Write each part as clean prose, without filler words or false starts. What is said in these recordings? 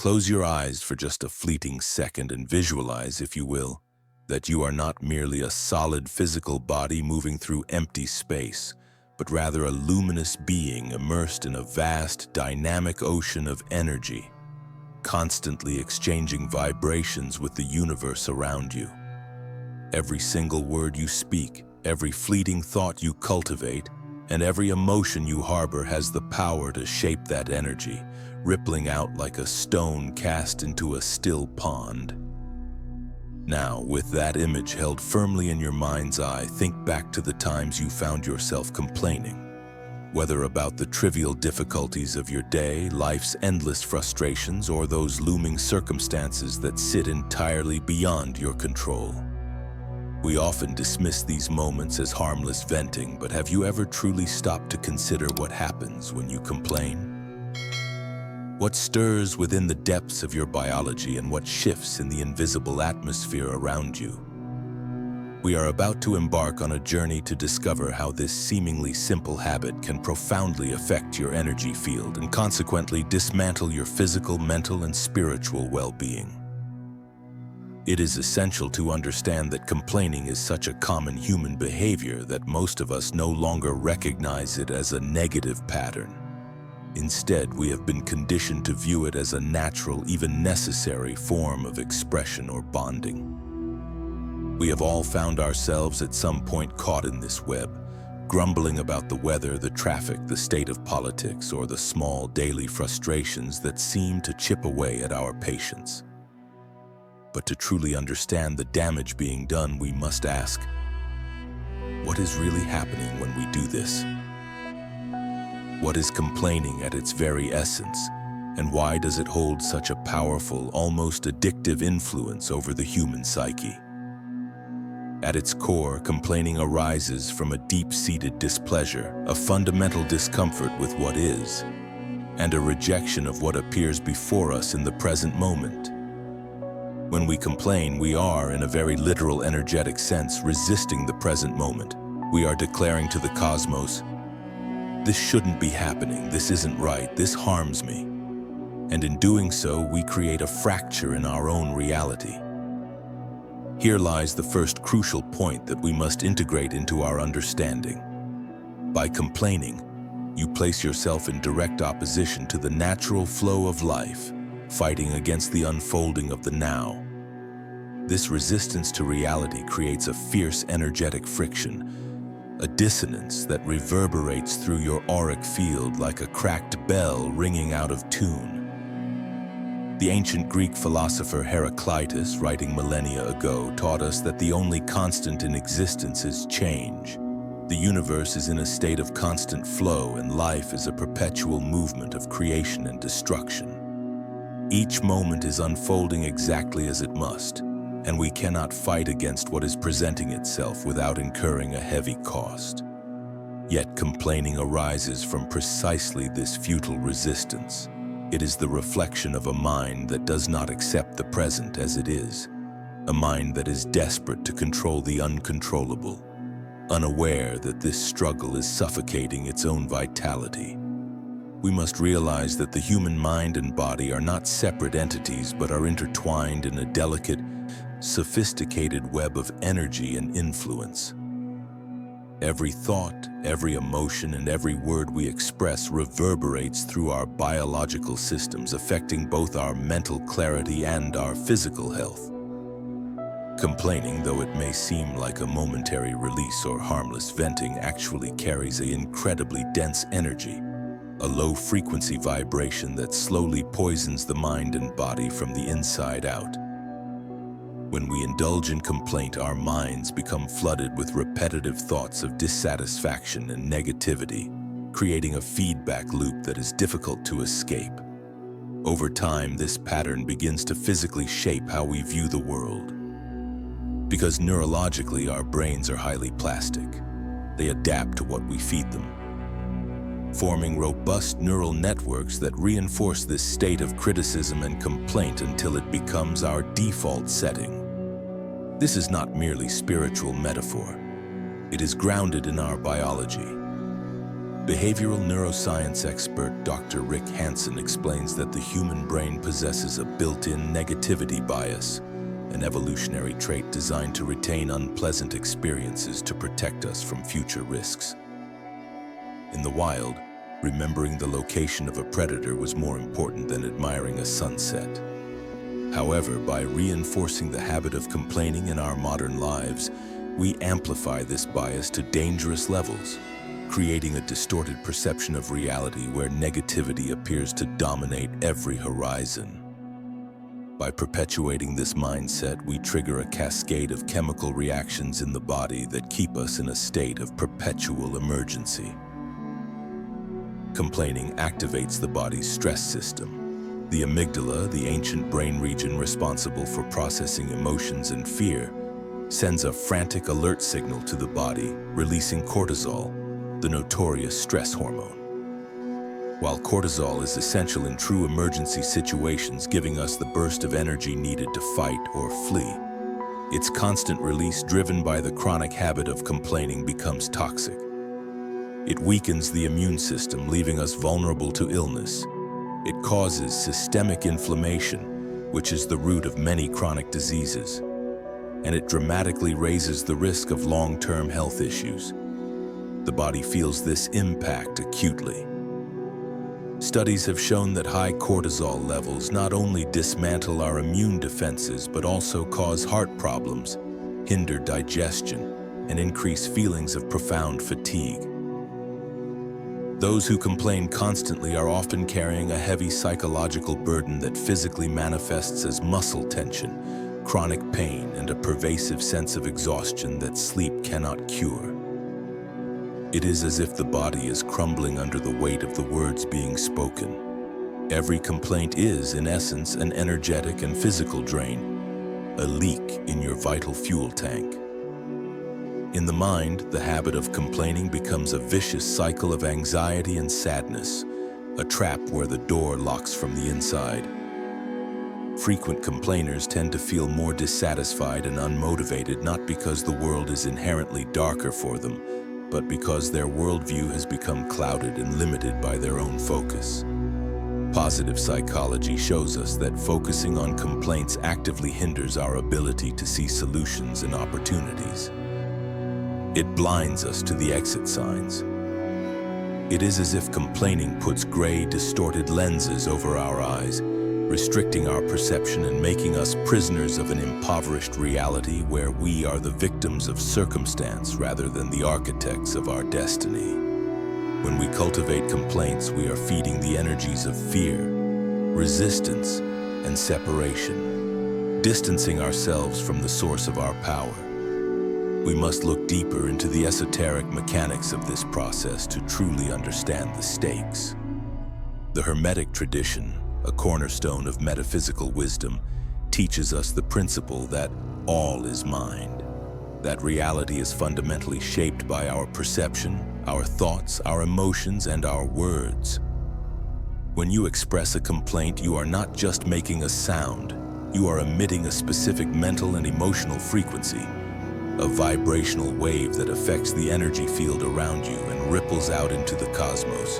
Close your eyes for just a fleeting second and visualize, if you will, that you are not merely a solid physical body moving through empty space, but rather a luminous being immersed in a vast, dynamic ocean of energy, constantly exchanging vibrations with the universe around you. Every single word you speak, every fleeting thought you cultivate, and every emotion you harbor has the power to shape that energy, rippling out like a stone cast into a still pond. Now, with that image held firmly in your mind's eye, think back to the times you found yourself complaining. Whether about the trivial difficulties of your day, life's endless frustrations, or those looming circumstances that sit entirely beyond your control. We often dismiss these moments as harmless venting, but have you ever truly stopped to consider what happens when you complain? What stirs within the depths of your biology and what shifts in the invisible atmosphere around you? We are about to embark on a journey to discover how this seemingly simple habit can profoundly affect your energy field and consequently dismantle your physical, mental, and spiritual well-being. It is essential to understand that complaining is such a common human behavior that most of us no longer recognize it as a negative pattern. Instead, we have been conditioned to view it as a natural, even necessary form of expression or bonding. We have all found ourselves at some point caught in this web, grumbling about the weather, the traffic, the state of politics, or the small daily frustrations that seem to chip away at our patience. But to truly understand the damage being done, we must ask, what is really happening when we do this? What is complaining at its very essence, and why does it hold such a powerful, almost addictive influence over the human psyche? At its core, complaining arises from a deep-seated displeasure, a fundamental discomfort with what is, and a rejection of what appears before us in the present moment. When we complain, we are, in a very literal, energetic sense, resisting the present moment. We are declaring to the cosmos, "This shouldn't be happening, this isn't right, this harms me." And in doing so, we create a fracture in our own reality. Here lies the first crucial point that we must integrate into our understanding. By complaining, you place yourself in direct opposition to the natural flow of life, fighting against the unfolding of the now. This resistance to reality creates a fierce energetic friction, a dissonance that reverberates through your auric field like a cracked bell ringing out of tune. The ancient Greek philosopher Heraclitus, writing millennia ago, taught us that the only constant in existence is change. The universe is in a state of constant flow, and life is a perpetual movement of creation and destruction. Each moment is unfolding exactly as it must, and we cannot fight against what is presenting itself without incurring a heavy cost. Yet complaining arises from precisely this futile resistance. It is the reflection of a mind that does not accept the present as it is, a mind that is desperate to control the uncontrollable, unaware that this struggle is suffocating its own vitality. We must realize that the human mind and body are not separate entities but are intertwined in a delicate, sophisticated web of energy and influence. Every thought, every emotion, and every word we express reverberates through our biological systems, affecting both our mental clarity and our physical health. Complaining, though it may seem like a momentary release or harmless venting, actually carries an incredibly dense energy, a low-frequency vibration that slowly poisons the mind and body from the inside out. When we indulge in complaint, our minds become flooded with repetitive thoughts of dissatisfaction and negativity, creating a feedback loop that is difficult to escape. Over time, this pattern begins to physically shape how we view the world. Because neurologically, our brains are highly plastic. They adapt to what we feed them, forming robust neural networks that reinforce this state of criticism and complaint until it becomes our default setting. This is not merely spiritual metaphor. It is grounded in our biology. Behavioral neuroscience expert Dr. Rick Hansen explains that the human brain possesses a built-in negativity bias, an evolutionary trait designed to retain unpleasant experiences to protect us from future risks. In the wild, remembering the location of a predator was more important than admiring a sunset. However, by reinforcing the habit of complaining in our modern lives, we amplify this bias to dangerous levels, creating a distorted perception of reality where negativity appears to dominate every horizon. By perpetuating this mindset, we trigger a cascade of chemical reactions in the body that keep us in a state of perpetual emergency. Complaining activates the body's stress system. The amygdala, the ancient brain region responsible for processing emotions and fear, sends a frantic alert signal to the body, releasing cortisol, the notorious stress hormone. While cortisol is essential in true emergency situations, giving us the burst of energy needed to fight or flee, its constant release, driven by the chronic habit of complaining, becomes toxic. It weakens the immune system, leaving us vulnerable to illness. It causes systemic inflammation, which is the root of many chronic diseases, and it dramatically raises the risk of long-term health issues. The body feels this impact acutely. Studies have shown that high cortisol levels not only dismantle our immune defenses but also cause heart problems, hinder digestion, and increase feelings of profound fatigue. Those who complain constantly are often carrying a heavy psychological burden that physically manifests as muscle tension, chronic pain, and a pervasive sense of exhaustion that sleep cannot cure. It is as if the body is crumbling under the weight of the words being spoken. Every complaint is, in essence, an energetic and physical drain, a leak in your vital fuel tank. In the mind, the habit of complaining becomes a vicious cycle of anxiety and sadness, a trap where the door locks from the inside. Frequent complainers tend to feel more dissatisfied and unmotivated, not because the world is inherently darker for them, but because their worldview has become clouded and limited by their own focus. Positive psychology shows us that focusing on complaints actively hinders our ability to see solutions and opportunities. It blinds us to the exit signs. It is as if complaining puts gray, distorted lenses over our eyes, restricting our perception and making us prisoners of an impoverished reality where we are the victims of circumstance rather than the architects of our destiny. When we cultivate complaints, we are feeding the energies of fear, resistance, and separation, distancing ourselves from the source of our power. We must look deeper into the esoteric mechanics of this process to truly understand the stakes. The Hermetic tradition, a cornerstone of metaphysical wisdom, teaches us the principle that all is mind, that reality is fundamentally shaped by our perception, our thoughts, our emotions, and our words. When you express a complaint, you are not just making a sound, you are emitting a specific mental and emotional frequency, a vibrational wave that affects the energy field around you and ripples out into the cosmos.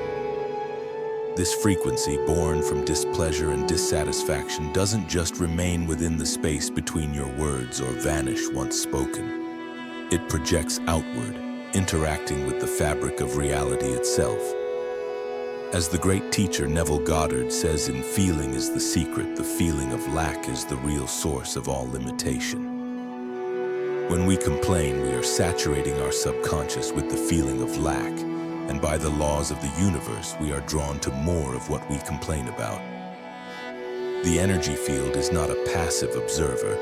This frequency, born from displeasure and dissatisfaction, doesn't just remain within the space between your words or vanish once spoken. It projects outward, interacting with the fabric of reality itself. As the great teacher Neville Goddard says in Feeling is the Secret, the feeling of lack is the real source of all limitation. When we complain, we are saturating our subconscious with the feeling of lack, and by the laws of the universe, we are drawn to more of what we complain about. The energy field is not a passive observer,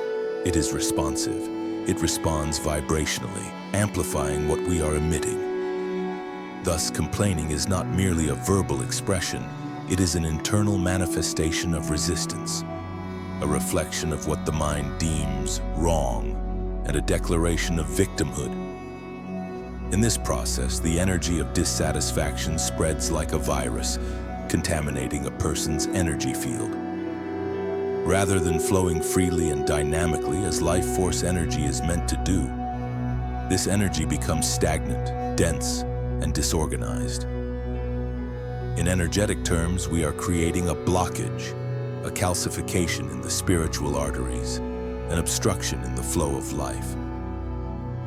it is responsive. It responds vibrationally, amplifying what we are emitting. Thus, complaining is not merely a verbal expression, it is an internal manifestation of resistance, a reflection of what the mind deems wrong, and a declaration of victimhood. In this process, the energy of dissatisfaction spreads like a virus, contaminating a person's energy field. Rather than flowing freely and dynamically as life force energy is meant to do, this energy becomes stagnant, dense, and disorganized. In energetic terms, we are creating a blockage, a calcification in the spiritual arteries, an obstruction in the flow of life.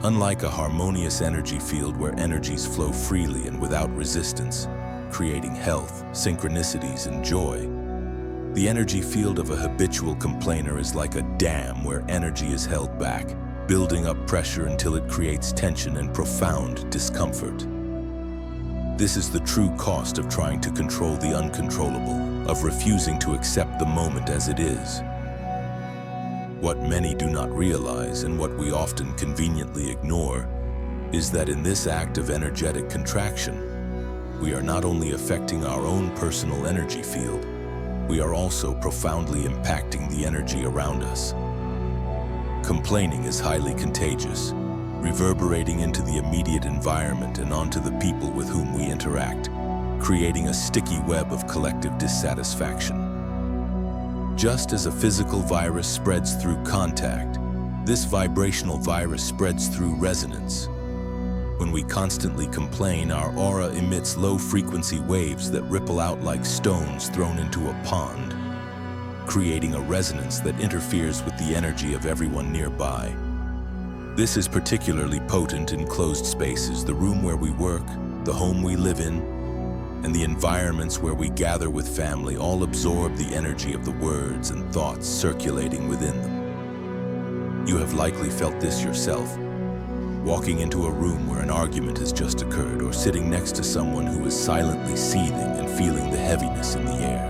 Unlike a harmonious energy field where energies flow freely and without resistance, creating health, synchronicities, and joy, the energy field of a habitual complainer is like a dam where energy is held back, building up pressure until it creates tension and profound discomfort. This is the true cost of trying to control the uncontrollable, of refusing to accept the moment as it is. What many do not realize, and what we often conveniently ignore, is that in this act of energetic contraction, we are not only affecting our own personal energy field, we are also profoundly impacting the energy around us. Complaining is highly contagious, reverberating into the immediate environment and onto the people with whom we interact, creating a sticky web of collective dissatisfaction. Just as a physical virus spreads through contact, this vibrational virus spreads through resonance. When we constantly complain, our aura emits low-frequency waves that ripple out like stones thrown into a pond, creating a resonance that interferes with the energy of everyone nearby. This is particularly potent in closed spaces, the room where we work, the home we live in, and the environments where we gather with family all absorb the energy of the words and thoughts circulating within them. You have likely felt this yourself, walking into a room where an argument has just occurred, or sitting next to someone who is silently seething and feeling the heaviness in the air.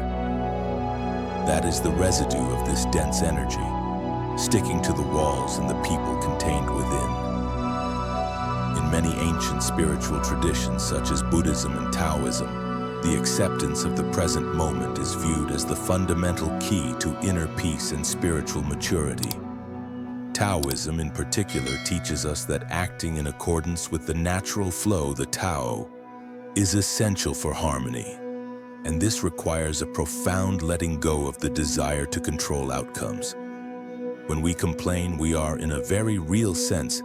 That is the residue of this dense energy, sticking to the walls and the people contained within. In many ancient spiritual traditions such as Buddhism and Taoism, the acceptance of the present moment is viewed as the fundamental key to inner peace and spiritual maturity. Taoism in particular teaches us that acting in accordance with the natural flow, the Tao, is essential for harmony, and this requires a profound letting go of the desire to control outcomes. When we complain, we are, in a very real sense,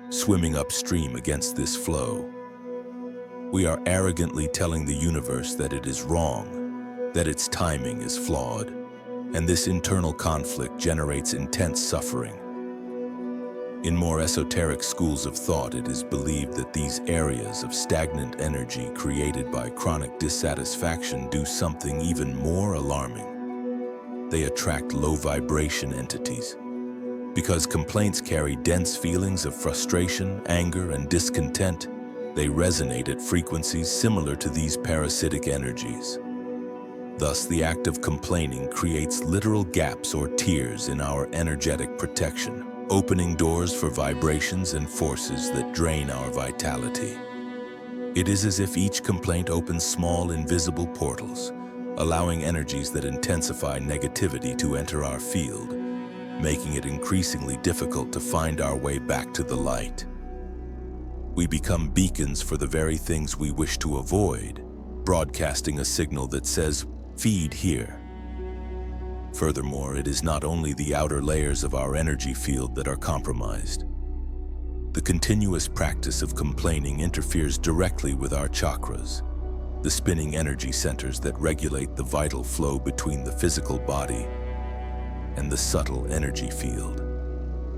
swimming upstream against this flow. We are arrogantly telling the universe that it is wrong, that its timing is flawed, and this internal conflict generates intense suffering. In more esoteric schools of thought, it is believed that these areas of stagnant energy created by chronic dissatisfaction do something even more alarming. They attract low-vibration entities. Because complaints carry dense feelings of frustration, anger, and discontent, they resonate at frequencies similar to these parasitic energies. Thus, the act of complaining creates literal gaps or tears in our energetic protection, opening doors for vibrations and forces that drain our vitality. It is as if each complaint opens small, invisible portals, allowing energies that intensify negativity to enter our field, making it increasingly difficult to find our way back to the light. We become beacons for the very things we wish to avoid, broadcasting a signal that says, "Feed here." Furthermore, it is not only the outer layers of our energy field that are compromised. The continuous practice of complaining interferes directly with our chakras, the spinning energy centers that regulate the vital flow between the physical body and the subtle energy field.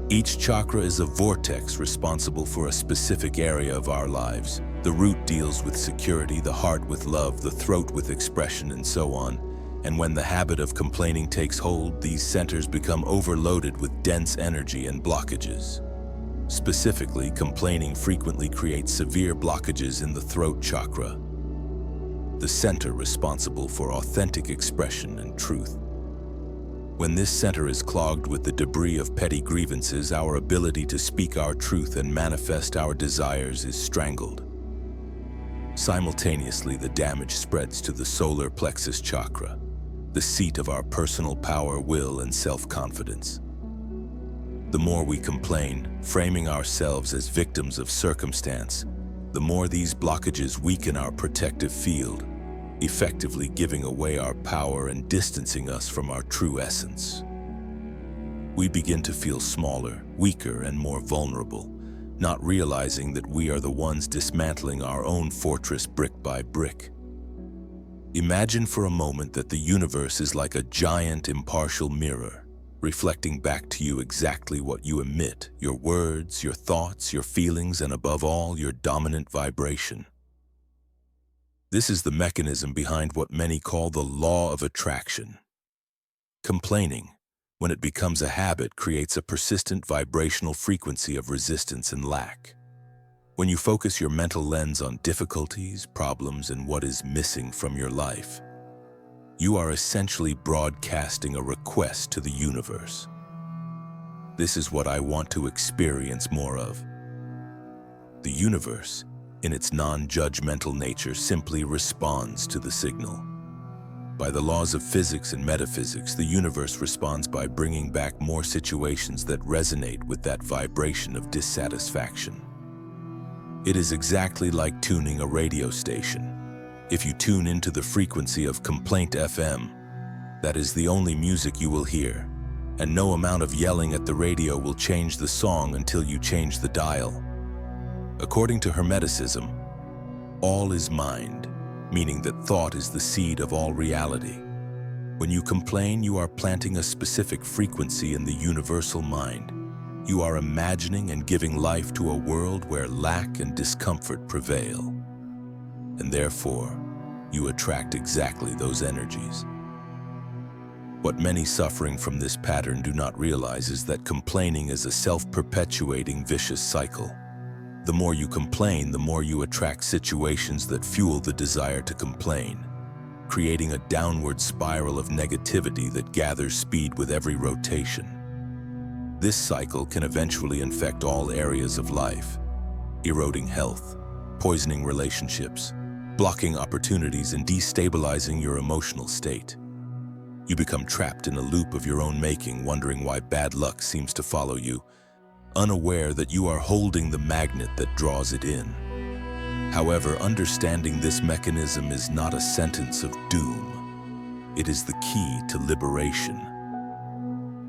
Each chakra is a vortex responsible for a specific area of our lives. The root deals with security, the heart with love, the throat with expression, and so on. And when the habit of complaining takes hold, these centers become overloaded with dense energy and blockages. Specifically, complaining frequently creates severe blockages in the throat chakra, the center responsible for authentic expression and truth. When this center is clogged with the debris of petty grievances, our ability to speak our truth and manifest our desires is strangled. Simultaneously, the damage spreads to the solar plexus chakra, the seat of our personal power, will, and self-confidence. The more we complain, framing ourselves as victims of circumstance, the more these blockages weaken our protective field, effectively giving away our power and distancing us from our true essence. We begin to feel smaller, weaker, and more vulnerable, not realizing that we are the ones dismantling our own fortress brick by brick. Imagine for a moment that the universe is like a giant impartial mirror, reflecting back to you exactly what you emit, your words, your thoughts, your feelings, and above all, your dominant vibration. This is the mechanism behind what many call the law of attraction. Complaining, when it becomes a habit, creates a persistent vibrational frequency of resistance and lack. When you focus your mental lens on difficulties, problems, and what is missing from your life, you are essentially broadcasting a request to the universe. This is what I want to experience more of. The universe, in its non-judgmental nature, simply responds to the signal. By the laws of physics and metaphysics, the universe responds by bringing back more situations that resonate with that vibration of dissatisfaction. It is exactly like tuning a radio station. If you tune into the frequency of Complaint FM, that is the only music you will hear, and no amount of yelling at the radio will change the song until you change the dial. According to Hermeticism, all is mind, meaning that thought is the seed of all reality. When you complain, you are planting a specific frequency in the universal mind. You are imagining and giving life to a world where lack and discomfort prevail. And therefore, you attract exactly those energies. What many suffering from this pattern do not realize is that complaining is a self-perpetuating vicious cycle. The more you complain, the more you attract situations that fuel the desire to complain, creating a downward spiral of negativity that gathers speed with every rotation. This cycle can eventually infect all areas of life, eroding health, poisoning relationships, blocking opportunities, and destabilizing your emotional state. You become trapped in a loop of your own making, wondering why bad luck seems to follow you, unaware that you are holding the magnet that draws it in. However, understanding this mechanism is not a sentence of doom. It is the key to liberation.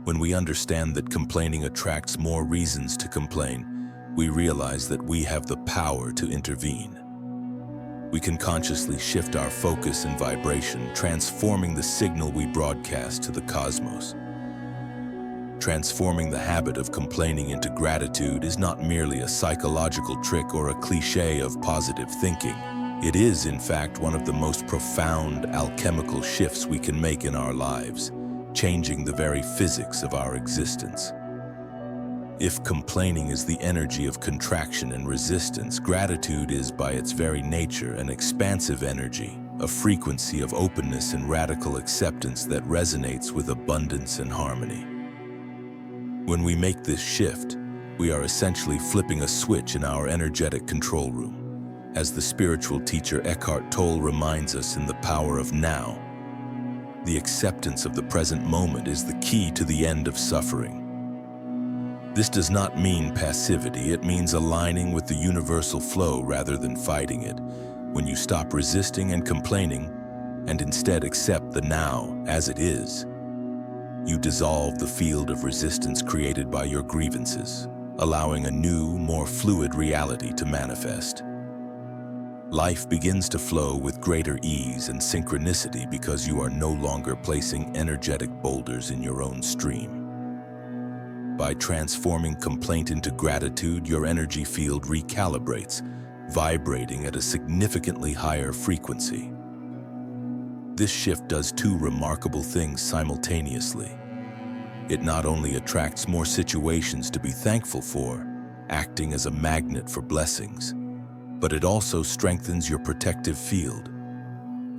When we understand that complaining attracts more reasons to complain, we realize that we have the power to intervene. We can consciously shift our focus and vibration, transforming the signal we broadcast to the cosmos. Transforming the habit of complaining into gratitude is not merely a psychological trick or a cliché of positive thinking. It is, in fact, one of the most profound alchemical shifts we can make in our lives, changing the very physics of our existence. If complaining is the energy of contraction and resistance, gratitude is, by its very nature, an expansive energy, a frequency of openness and radical acceptance that resonates with abundance and harmony. When we make this shift, we are essentially flipping a switch in our energetic control room. As the spiritual teacher Eckhart Tolle reminds us in The Power of Now, the acceptance of the present moment is the key to the end of suffering. This does not mean passivity, it means aligning with the universal flow rather than fighting it. When you stop resisting and complaining, and instead accept the now as it is, you dissolve the field of resistance created by your grievances, allowing a new, more fluid reality to manifest. Life begins to flow with greater ease and synchronicity because you are no longer placing energetic boulders in your own stream. By transforming complaint into gratitude, your energy field recalibrates, vibrating at a significantly higher frequency. This shift does two remarkable things simultaneously. It not only attracts more situations to be thankful for, acting as a magnet for blessings, but it also strengthens your protective field.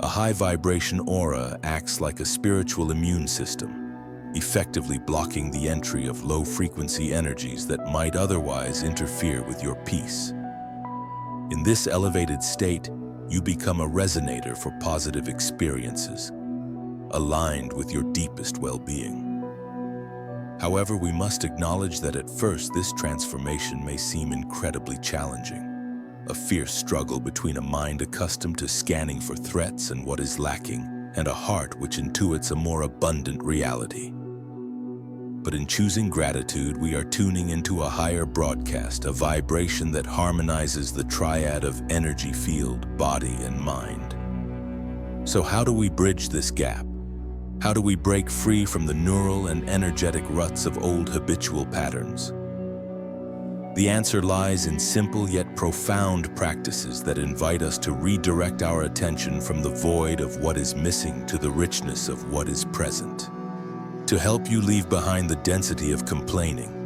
A high-vibration aura acts like a spiritual immune system, effectively blocking the entry of low-frequency energies that might otherwise interfere with your peace. In this elevated state, you become a resonator for positive experiences, aligned with your deepest well-being. However, we must acknowledge that at first this transformation may seem incredibly challenging. A fierce struggle between a mind accustomed to scanning for threats and what is lacking, and a heart which intuits a more abundant reality. But in choosing gratitude, we are tuning into a higher broadcast, a vibration that harmonizes the triad of energy field, body, and mind. So how do we bridge this gap? How do we break free from the neural and energetic ruts of old habitual patterns? The answer lies in simple yet profound practices that invite us to redirect our attention from the void of what is missing to the richness of what is present. To help you leave behind the density of complaining,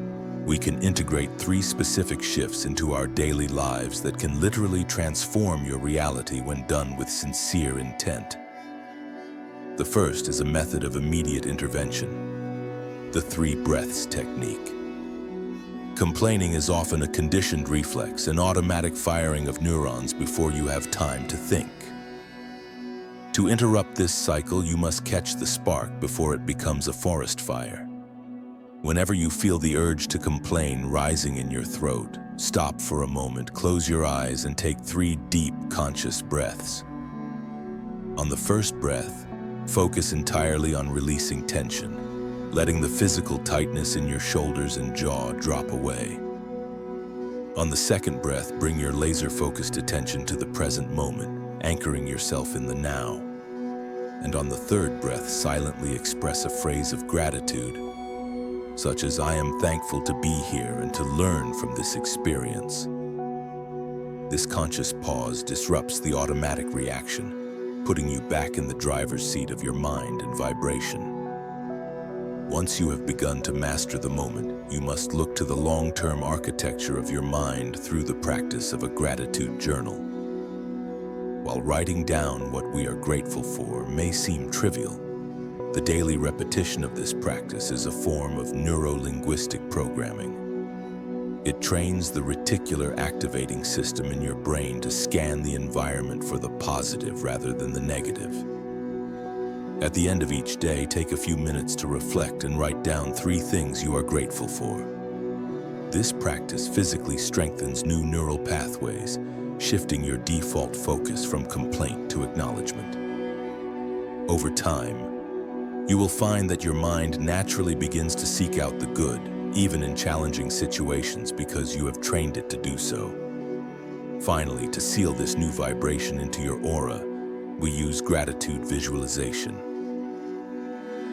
we can integrate 3 specific shifts into our daily lives that can literally transform your reality when done with sincere intent. The first is a method of immediate intervention, the 3 breaths technique. Complaining is often a conditioned reflex, an automatic firing of neurons before you have time to think. To interrupt this cycle, you must catch the spark before it becomes a forest fire. Whenever you feel the urge to complain rising in your throat, stop for a moment, close your eyes, and take 3 deep, conscious breaths. On the first breath, focus entirely on releasing tension, letting the physical tightness in your shoulders and jaw drop away. On the second breath, bring your laser-focused attention to the present moment, anchoring yourself in the now. And on the third breath, silently express a phrase of gratitude, such as, "I am thankful to be here and to learn from this experience." This conscious pause disrupts the automatic reaction, putting you back in the driver's seat of your mind and vibration. Once you have begun to master the moment, you must look to the long-term architecture of your mind through the practice of a gratitude journal. While writing down what we are grateful for may seem trivial, the daily repetition of this practice is a form of neuro-linguistic programming. It trains the reticular activating system in your brain to scan the environment for the positive rather than the negative. At the end of each day, take a few minutes to reflect and write down 3 things you are grateful for. This practice physically strengthens new neural pathways, shifting your default focus from complaint to acknowledgement. Over time, you will find that your mind naturally begins to seek out the good, even in challenging situations, because you have trained it to do so. Finally, to seal this new vibration into your aura, we use gratitude visualization.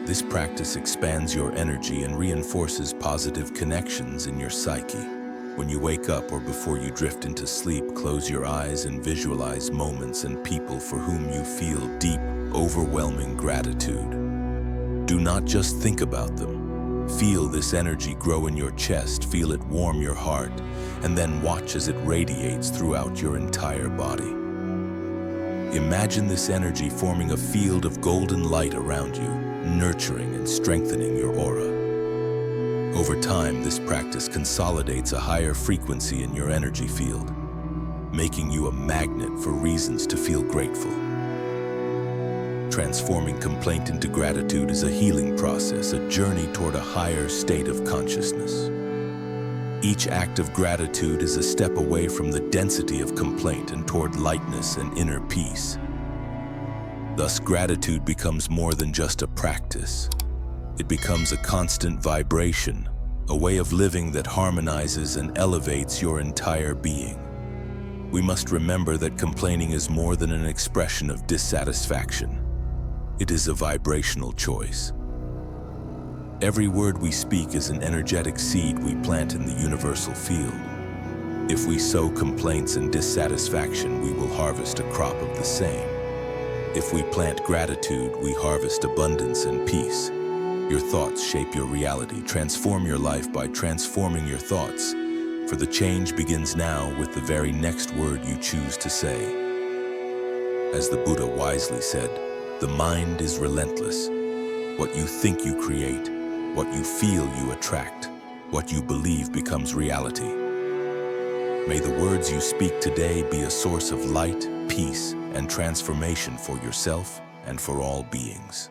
This practice expands your energy and reinforces positive connections in your psyche. When you wake up or before you drift into sleep, close your eyes and visualize moments and people for whom you feel deep, overwhelming gratitude. Do not just think about them. Feel this energy grow in your chest, feel it warm your heart, and then watch as it radiates throughout your entire body. Imagine this energy forming a field of golden light around you, nurturing and strengthening your aura. Over time, this practice consolidates a higher frequency in your energy field, making you a magnet for reasons to feel grateful. Transforming complaint into gratitude is a healing process, a journey toward a higher state of consciousness. Each act of gratitude is a step away from the density of complaint and toward lightness and inner peace. Thus, gratitude becomes more than just a practice. It becomes a constant vibration, a way of living that harmonizes and elevates your entire being. We must remember that complaining is more than an expression of dissatisfaction. It is a vibrational choice. Every word we speak is an energetic seed we plant in the universal field. If we sow complaints and dissatisfaction, we will harvest a crop of the same. If we plant gratitude, we harvest abundance and peace. Your thoughts shape your reality. Transform your life by transforming your thoughts, for the change begins now with the very next word you choose to say. As the Buddha wisely said, the mind is relentless. What you think you create. What you feel you attract. What you believe becomes reality. May the words you speak today be a source of light, peace, and transformation for yourself and for all beings.